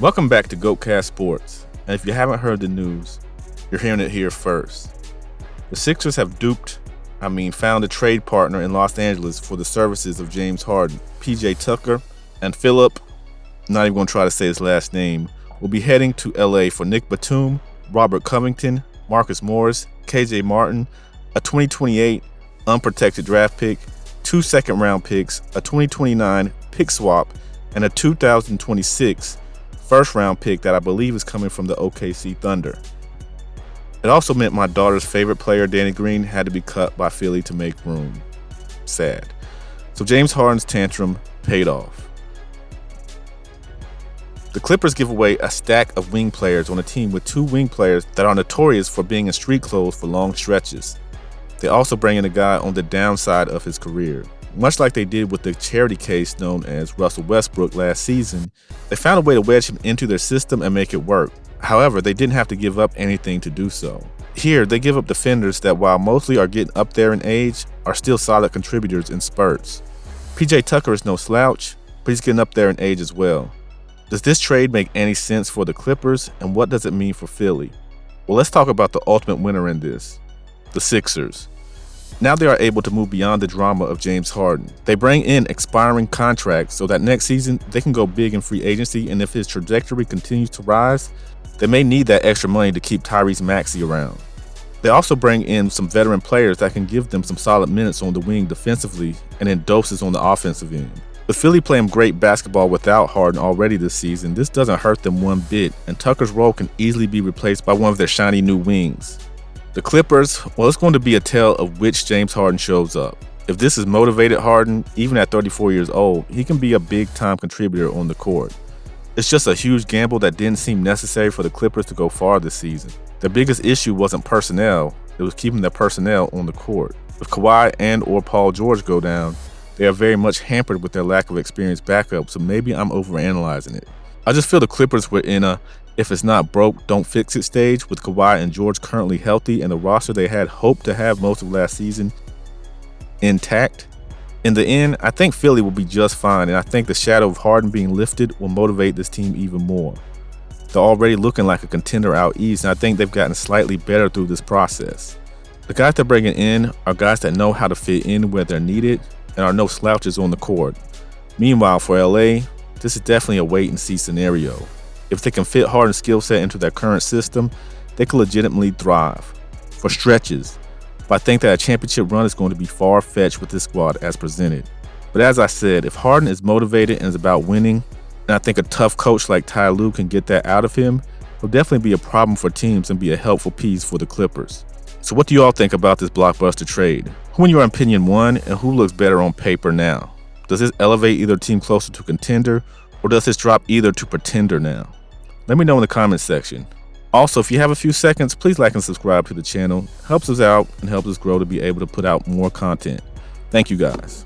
Welcome back to GoatCast Sports, and if you haven't heard the news, you're hearing it here first. The Sixers have found a trade partner in Los Angeles for the services of James Harden. PJ Tucker and Philip, not even going to try to say his last name, will be heading to LA for Nick Batum, Robert Covington, Marcus Morris, KJ Martin, a 2028 unprotected draft pick, 2 second-round picks, a 2029 pick swap, and a 2026 first-round pick that I believe is coming from the OKC Thunder. It also meant my daughter's favorite player, Danny Green, had to be cut by Philly to make room. Sad. So James Harden's tantrum paid off. The Clippers give away a stack of wing players on a team with 2 wing players that are notorious for being in street clothes for long stretches. They also bring in a guy on the downside of his career. Much like they did with the charity case known as Russell Westbrook last season, they found a way to wedge him into their system and make it work. However, they didn't have to give up anything to do so. Here, they give up defenders that, while mostly are getting up there in age, are still solid contributors in spurts. PJ Tucker is no slouch, but he's getting up there in age as well. Does this trade make any sense for the Clippers, and what does it mean for Philly? Well, let's talk about the ultimate winner in this, the Sixers. Now they are able to move beyond the drama of James Harden. They bring in expiring contracts so that next season they can go big in free agency, and if his trajectory continues to rise, they may need that extra money to keep Tyrese Maxey around. They also bring in some veteran players that can give them some solid minutes on the wing defensively and in doses on the offensive end. With Philly playing great basketball without Harden already this season, this doesn't hurt them one bit, and Tucker's role can easily be replaced by one of their shiny new wings. The Clippers, well, it's going to be a tale of which James Harden shows up. If this is motivated Harden, even at 34 years old, he can be a big-time contributor on the court. It's just a huge gamble that didn't seem necessary for the Clippers to go far this season. Their biggest issue wasn't personnel, it was keeping their personnel on the court. If Kawhi and or Paul George go down, they are very much hampered with their lack of experienced backup, so maybe I'm overanalyzing it. I just feel the Clippers were in a if it's not broke, don't fix it stage with Kawhi and George currently healthy and the roster they had hoped to have most of last season intact. In the end, I think Philly will be just fine, and I think the shadow of Harden being lifted will motivate this team even more. They're already looking like a contender out east, and I think they've gotten slightly better through this process. The guys they're bringing in are guys that know how to fit in where they're needed and are no slouches on the court. Meanwhile, for LA, this is definitely a wait-and-see scenario. If they can fit Harden's skill set into their current system, they could legitimately thrive for stretches. But I think that a championship run is going to be far-fetched with this squad as presented. But as I said, if Harden is motivated and is about winning, and I think a tough coach like Ty Lue can get that out of him, he'll definitely be a problem for teams and be a helpful piece for the Clippers. So what do you all think about this blockbuster trade? Who in your opinion won, and who looks better on paper now? Does this elevate either team closer to contender, or does this drop either to pretender now? Let me know in the comments section. Also, if you have a few seconds, please like and subscribe to the channel. Helps us out and helps us grow to be able to put out more content. Thank you guys.